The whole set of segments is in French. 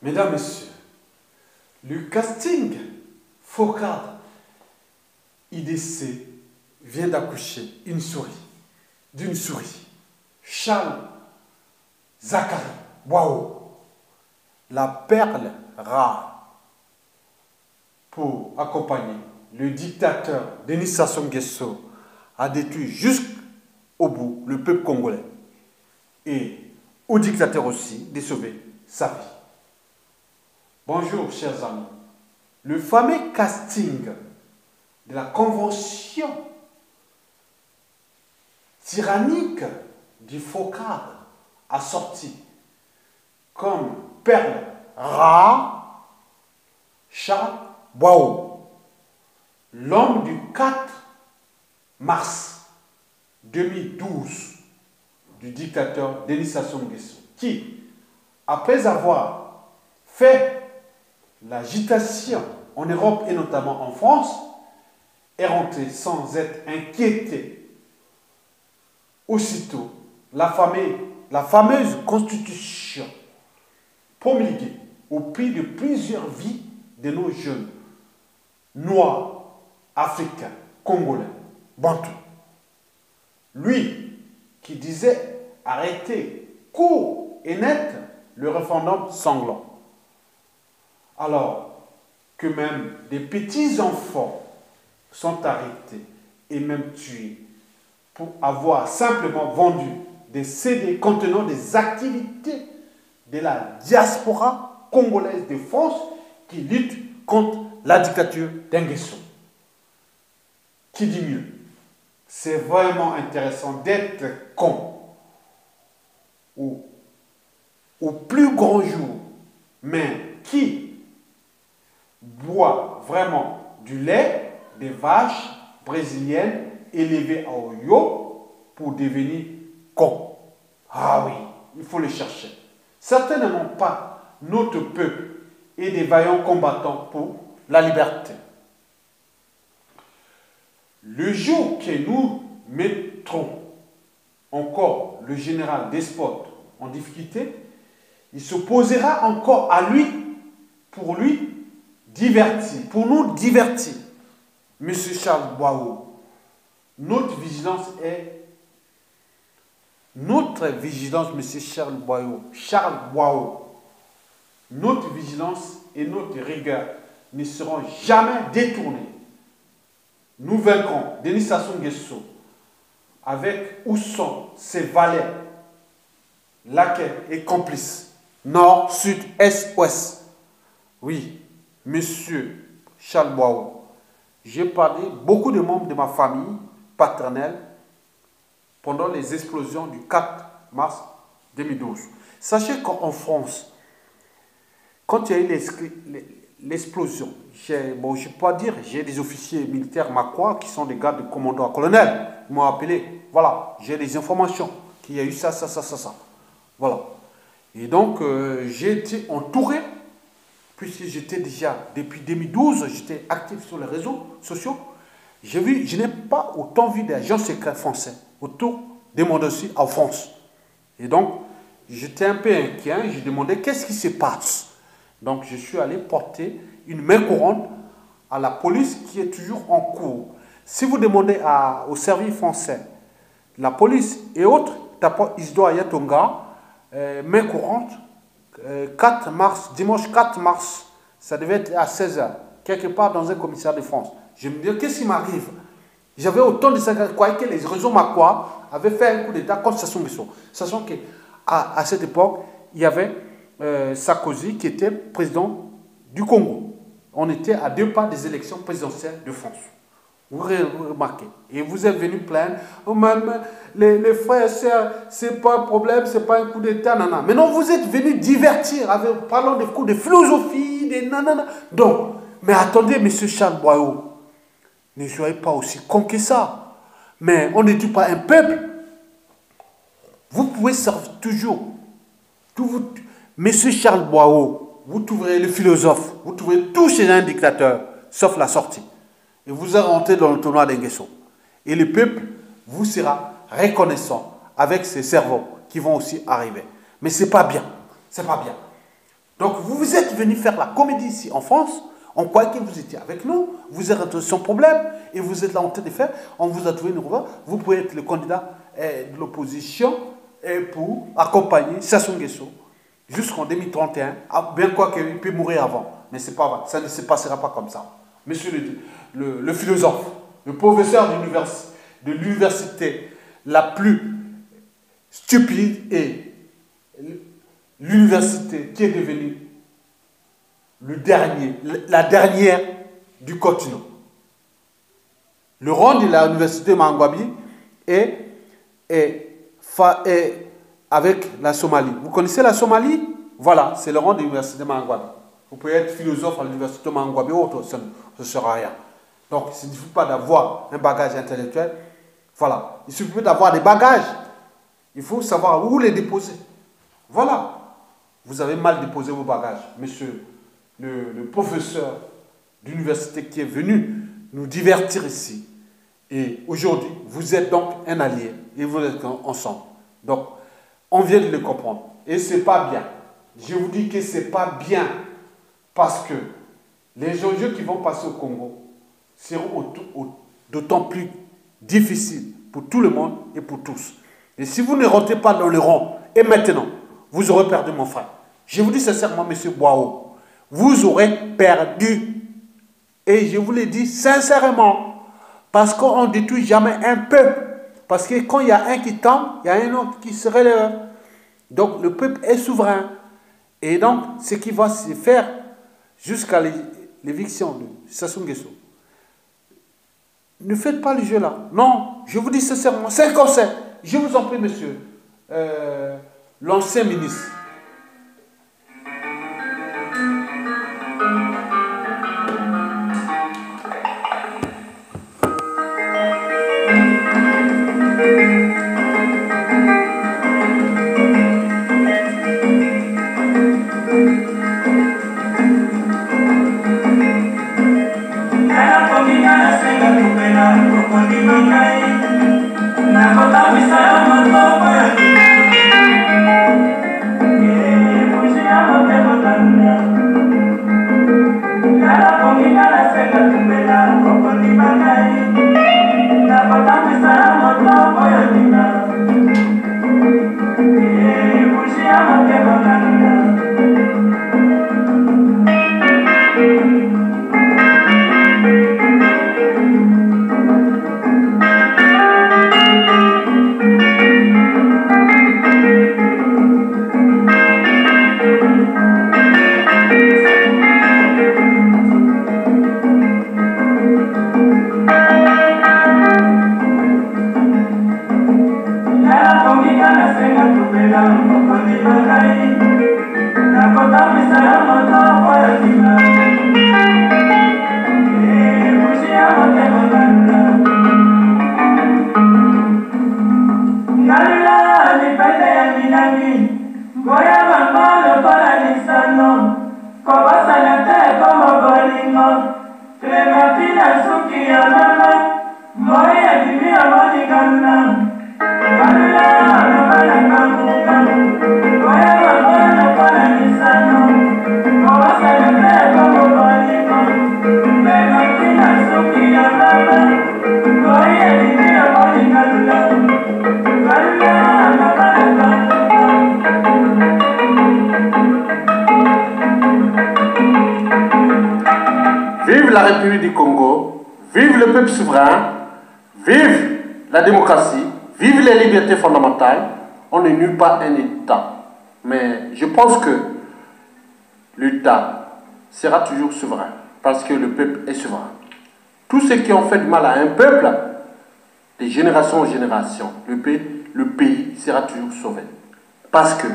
Mesdames, Messieurs, le casting Foccart IDC vient d'accoucher d'une souris. Charles Zachary Boao, la perle rare pour accompagner le dictateur Denis Sassou Nguesso a détruit jusqu'au bout le peuple congolais et au dictateur aussi de sauver sa vie. Bonjour chers amis, le fameux casting de la convention tyrannique du Foccart a sorti comme perle rare Charles Boao, l'homme du 4 mars 2012 du dictateur Denis Sassou Nguesso, qui, après avoir fait l'agitation en Europe et notamment en France, est rentré sans être inquiété. Aussitôt, la fameuse constitution promulguée au prix de plusieurs vies de nos jeunes noirs, africains, congolais, bantous. Lui qui disait arrêter court et net le référendum sanglant. Alors que même des petits-enfants sont arrêtés et même tués pour avoir simplement vendu des CD contenant des activités de la diaspora congolaise de France qui lutte contre la dictature d'Nguesso. Qui dit mieux? C'est vraiment intéressant d'être con au plus grand jour, mais qui boit vraiment du lait des vaches brésiliennes élevées à Oyo pour devenir con. Ah oui, il faut le chercher. Certains n'ont pas notre peuple et des vaillants combattants pour la liberté. Le jour que nous mettrons encore le général despote en difficulté, il s'opposera encore à lui pour nous divertir. Monsieur Charles Boao, notre vigilance, monsieur Charles Boao, notre vigilance et notre rigueur ne seront jamais détournées. Nous vaincrons Denis Sassou Nguesso avec où sont ses valets, laquelle est complice, nord, sud, est, ouest. Oui, monsieur Charles Boao, j'ai parlé beaucoup de membres de ma famille paternelle pendant les explosions du 4 mars 2012. Sachez qu'en France, quand il y a eu l'explosion, je ne peux pas dire, j'ai des officiers militaires maquois qui sont des gars de commando à colonel. Ils m'ont appelé, voilà, j'ai des informations, qu'il y a eu ça. Voilà. Et donc, j'ai été entouré, puisque j'étais déjà, depuis 2012, j'étais actif sur les réseaux sociaux. Je n'ai pas autant vu d'agents secrets français autour de mon dossier en France. Et donc, j'étais un peu inquiet, je demandais qu'est-ce qui se passe. Donc, je suis allé porter une main courante à la police qui est toujours en cours. Si vous demandez au service français, la police et autres, Isidore Ayatonga, main courante, 4 mars, dimanche 4 mars, ça devait être à 16h, quelque part dans un commissariat de France. Je me dis, qu'est-ce qui m'arrive? J'avais autant de ça, je croyais que les réseaux maquois avaient fait un coup d'État contre Sassou Nguesso. Sachant qu'à cette époque, il y avait Sarkozy qui était président du Congo. On était à 2 pas des élections présidentielles de France. Vous remarquez. Et vous êtes venu plaindre. Oh, même les frères et sœurs, c'est pas un problème, c'est pas un coup d'État, nanana. Mais non, vous êtes venu divertir, parlant des cours de philosophie, des nanana. Donc, mais attendez, monsieur Charles Boao, ne soyez pas aussi con que ça. Mais on ne dit pas un peuple. Vous pouvez servir toujours. Monsieur Charles Boao, vous trouverez le philosophe, vous trouverez tout chez un dictateur, sauf la sortie. Et vous allez rentrer dans le tournoi d'Nguesso. Et le peuple vous sera reconnaissant avec ses cerveaux qui vont aussi arriver. Mais ce n'est pas bien. C'est pas bien. Donc vous Vous êtes venu faire la comédie ici en France. On croyait que vous étiez avec nous. Vous êtes sans problème. Et vous êtes là en train de faire. On vous a trouvé une voie. Vous pouvez être le candidat de l'opposition pour accompagner Sassou Nguesso jusqu'en 2031. Bien quoi qu'il peut mourir avant. Mais c'est pas vrai. Ça ne se passera pas comme ça. Monsieur le philosophe, le professeur de l'université la plus stupide et l'université qui est devenue la dernière du continent. Le rang de l'université Mangwabi est avec la Somalie. Vous connaissez la Somalie? Voilà, c'est le rang de l'université Mangwabi. Vous pouvez être philosophe à l'université Mangwabi ou autre, ça ne sera rien. Donc, il ne suffit pas d'avoir un bagage intellectuel. Voilà, il suffit d'avoir des bagages. Il faut savoir où les déposer. Voilà. Vous avez mal déposé vos bagages, monsieur le professeur d'université qui est venu nous divertir ici. Et aujourd'hui, vous êtes donc un allié et vous êtes ensemble. Donc, on vient de le comprendre. Et ce n'est pas bien. Je vous dis que ce n'est pas bien parce que les enjeux qui vont passer au Congo seront d'autant plus difficiles pour tout le monde et pour tous. Et si vous ne rentrez pas dans le rang, et maintenant, vous aurez perdu mon frère. Je vous dis sincèrement, monsieur Boao, vous aurez perdu. Et je vous le dis sincèrement, parce qu'on ne détruit jamais un peuple. Parce que quand il y a un qui tombe, il y a un autre qui se relève. Donc le peuple est souverain. Et donc, ce qui va se faire jusqu'à l'éviction de Sassou Nguesso, ne faites pas le jeu là. Non, je vous dis sincèrement, c'est un conseil. Je vous en prie, monsieur, l'ancien ministre. Vive la République du Congo, vive le peuple souverain, vive la démocratie, vive les libertés fondamentales. On ne nuit pas un État. Mais je pense que l'État sera toujours souverain parce que le peuple est souverain. Tous ceux qui ont fait du mal à un peuple, de génération en génération, le pays sera toujours sauvé. Parce que,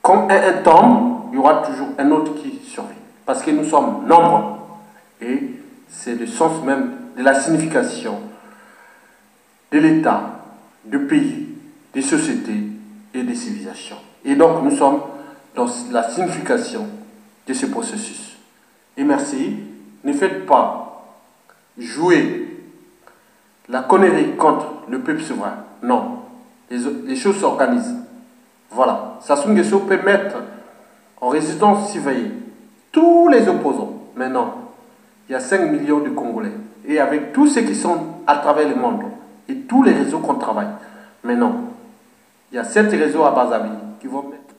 quand un tombe, il y aura toujours un autre qui survit. Parce que nous sommes nombreux. Et c'est le sens même de la signification de l'État, du pays, des sociétés et des civilisations. Et donc nous sommes dans la signification de ce processus. Et merci, ne faites pas jouer la connerie contre le peuple souverain. Non, les choses s'organisent. Voilà, Sassou Nguesso peut mettre en résidence surveillée, tous les opposants. Maintenant, il y a 5 millions de Congolais. Et avec tous ceux qui sont à travers le monde et tous les réseaux qu'on travaille. Maintenant, il y a 7 réseaux à Brazzaville qui vont mettre